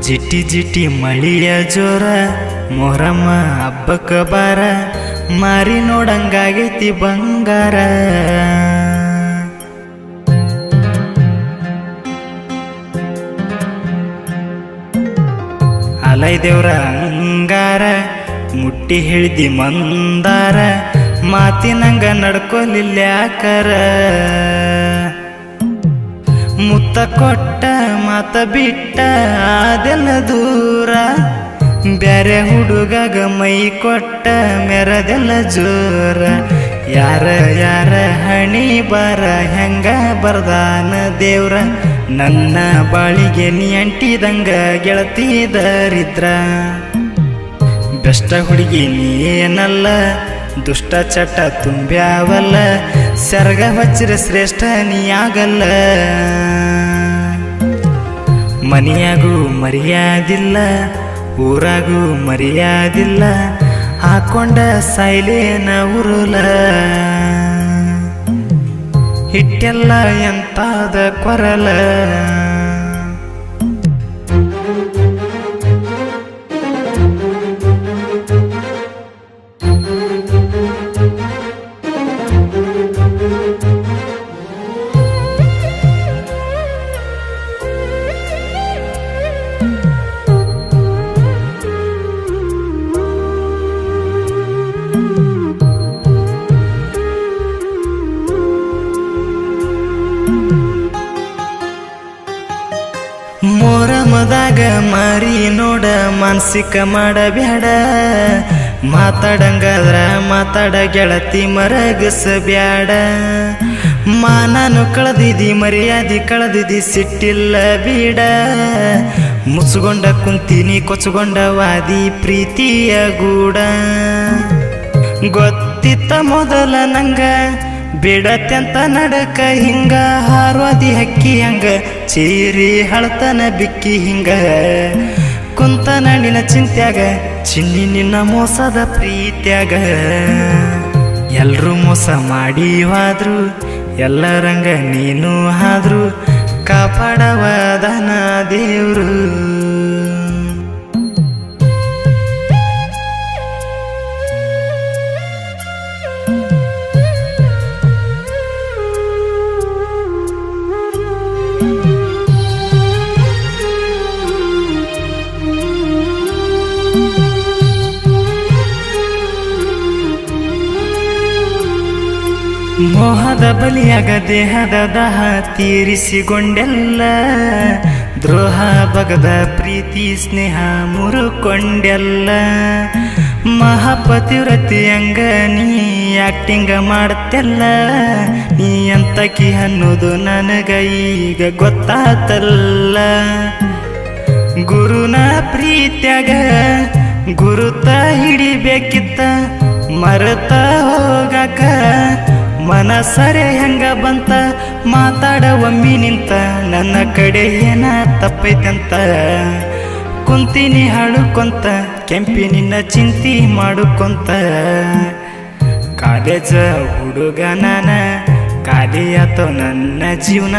ಜಿಟಿ ಜಿಟಿ ಮಳಿಯ ಜೋರ ಮೊಹರಮ್ಮ ಹಬ್ಬಕ್ಕ ಬಾರ ಮಾರಿ ನೋಡಂಗಾಗೈತಿ ಬಂಗಾರ. ಅಲೈ ದೇವ್ರ ಅಂಗಾರ ಮುಟ್ಟಿ ಹಿಡ್ದಿ ಮಂದಾರ ಮಾತಿನಂಗ ನಡ್ಕೊಲಿಲ್ಯಾಕರ. ಮುತ್ತ ಕೊಟ್ಟ ಮಾತ ಬಿಟ್ಟ ಅದೆಲ್ಲ ದೂರ ಬ್ಯಾರೆ ಹುಡುಗಾಗ ಮೈ ಕೊಟ್ಟ ಮೆರದೆಲ್ಲ ಜೋರ. ಯಾರ ಯಾರ ಹಣಿ ಬಾರ ಹೆಂಗ ಬರ್ದಾನ ದೇವ್ರ ನನ್ನ ಬಾಳಿಗೆ ನೀ ಅಂಟಿದಂಗ ಗೆಳತಿ ದರಿದ್ರ. ಬೆಷ್ಟ ಹುಡುಗಿ ನೀನಲ್ಲ ದುಷ್ಟ ಚಟ ತುಂಬ್ಯಾವಲ್ಲ ಸೆರಗ ಹಚ್ಚಿರ ಶ್ರೇಷ್ಠ ನೀ ಆಗಲ್ಲ. ಮನಿಯಾಗೂ ಮರ್ಯಾದಿಲ್ಲ ಊರಾಗೂ ಮರ್ಯಾದಿಲ್ಲ ಹಾಕೊಂಡ ಸಾಯ್ಲೇನ ಉರುಲ. ಹಿಟ್ಟೆಲ್ಲ ಎಂತಾದ ಕೊರಲ. ಮೊರಮದಾಗ ಮಾರಿ ನೋಡ ಮಾನಸಿಕ ಮಾಡಬ್ಯಾಡ. ಮಾತಾಡಂಗಾದ್ರ ಮಾತಾಡ ಗೆಳತಿ ಮರಗಸಬ್ಯಾಡ. ಮಾನನು ಕಳೆದಿದಿ ಮರ್ಯಾದಿ ಕಳೆದಿದಿ ಸಿಟ್ಟಿಲ್ಲ ಬೀಡ. ಮುಚ್ಕೊಂಡ ಕುಂತೀನಿ ಕೊಚ್ಕೊಂಡ ವಾದಿ ಪ್ರೀತಿಯ ಗೂಡ. ಗೊತ್ತಿತ್ತ ಮೊದಲ ನಂಗ ಬಿಡತ್ಯಂತ ನಡಕ ಹಿಂಗ ಹಾರ್ವಾದಿ ಹಕ್ಕಿ ಹಂಗ ಚೀರಿ ಹಳತನ ಬಿಕ್ಕಿ ಹಿಂಗ ಕುಂತನ ನಿನ್ನ ಚಿಂತ್ಯಾಗ ಚಿನ್ನಿ ನಿನ್ನ ಮೋಸದ ಪ್ರೀತ್ಯಾಗ. ಎಲ್ರೂ ಮೋಸ ಮಾಡಿ ಹೋದ್ರು ಎಲ್ಲರಂಗ ನೀನು ಆದ್ರು ಕಾಪಾಡವದನ ದೇವ್ರು. ಮೋಹದ ಬಲಿಯಾಗ ದೇಹದ ದಾಹ ತೀರಿಸಿಕೊಂಡೆಲ್ಲ. ದ್ರೋಹ ಬಗದ ಪ್ರೀತಿ ಸ್ನೇಹ ಮುರುಕೊಂಡೆಲ್ಲ. ಮಹಾಪತಿವ್ರತಿ ಹಂಗ ನೀ ಆಕ್ಟಿಂಗ ಮಾಡ್ತೆಲ್ಲ. ನೀ ಅಂತಕಿ ಅನ್ನೋದು ನನಗ ಈಗ ಗೊತ್ತಾತಲ್ಲ. ಗುರುನ ಪ್ರೀತ್ಯಾಗ ಗುರುತ ಹಿಡಿಬೇಕಿತ್ತ ಮರೆತ ಹೋಗಾಕ ಮನಸರೆ ಹೆಂಗ ಬಂತ ಮಾತಾಡ ಒಮ್ಮಿ ನಿಂತ ನನ್ನ ಕಡೆ ಏನ ತಪ್ಪೈತಂತ. ಕುಂತೀನಿ ಹಾಡುಕೊಂತ ಕೆಂಪಿ ನಿನ್ನ ಚಿಂತಿ ಮಾಡುಕೊಂತ. ಕಾಲೇಜ ಹುಡುಗ ನಾನ ಖಾಲಿಯಾತೋ ನನ್ನ ಜೀವನ.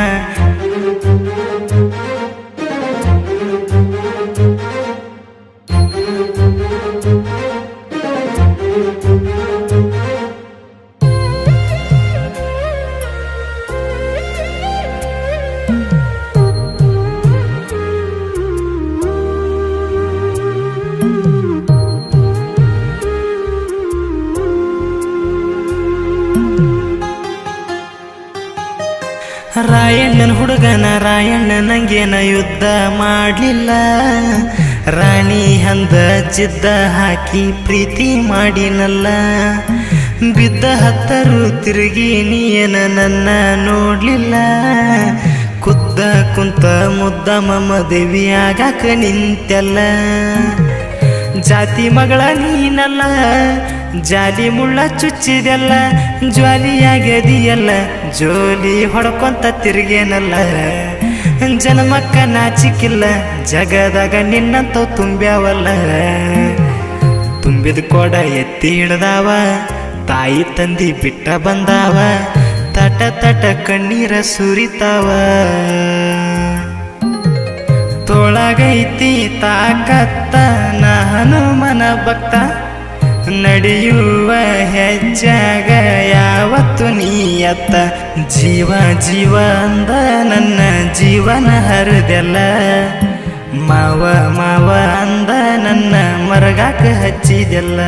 ರಾಯಣ್ಣನ ಹುಡುಗನ ರಾಯಣ್ಣ ನಂಗೇನ ಯುದ್ಧ ಮಾಡಲಿಲ್ಲ. ರಾಣಿ ಹಂದ ಜಿದ್ದ ಹಾಕಿ ಪ್ರೀತಿ ಮಾಡಿನಲ್ಲ. ಬಿದ್ದ ಹತ್ತರು ತಿರುಗಿ ನೀನ ನನ್ನ ನೋಡ್ಲಿಲ್ಲ. ಕುದ್ದ ಕುಂತ ಮುದ್ದಮ್ಮ ಮದುವೆ ಆಗಾಕ ನಿಂತೆಲ್ಲ. ಜಾತಿ ಮಗಳ ನೀನಲ್ಲ ಜಾಲಿ ಮುಳ್ಳ ಚುಚ್ಚಿದೆಲ್ಲ. ಜ್ವಾಲಿಯಾಗ್ಯದಿಯಲ್ಲ ಜೋಲಿ ಹೊಡ್ಕೊಂತ ತಿರುಗೇನಲ್ಲ. ಜನ್ಮಕ್ಕ ನಾಚಿಕಿಲ್ಲ ಜಗದಾಗ ನಿನ್ನಂತವ್ ತುಂಬ್ಯಾವಲ್ಲ. ತುಂಬಿದ ಕೊಡ ಎತ್ತಿ ಹಿಡ್ದಾವ ತಾಯಿ ತಂದಿ ಬಿಟ್ಟ ಬಂದಾವ. ತಟ ತಟ ಕಣ್ಣೀರ ಸುರಿತಾವ. ನಿನ್ನೊಳಗೈತಿ ತಾಕತ್ತ ನಾ ಹನುಮನ ಭಕ್ತ ನಡೆಯುವ ಹೆಜ್ಜಾಗ ಯಾವತ್ತು ನೀಯತ್ತ ಜೀವ ಜೀವ ಅಂದ ನನ್ನ ಜೀವನ ಹರಿದೆಲ್ಲ ಮಾವ ಮಾವ ಅಂದ ನನ್ನ ಮರಗಾಕ ಹಚ್ಚಿದೆಲ್ಲ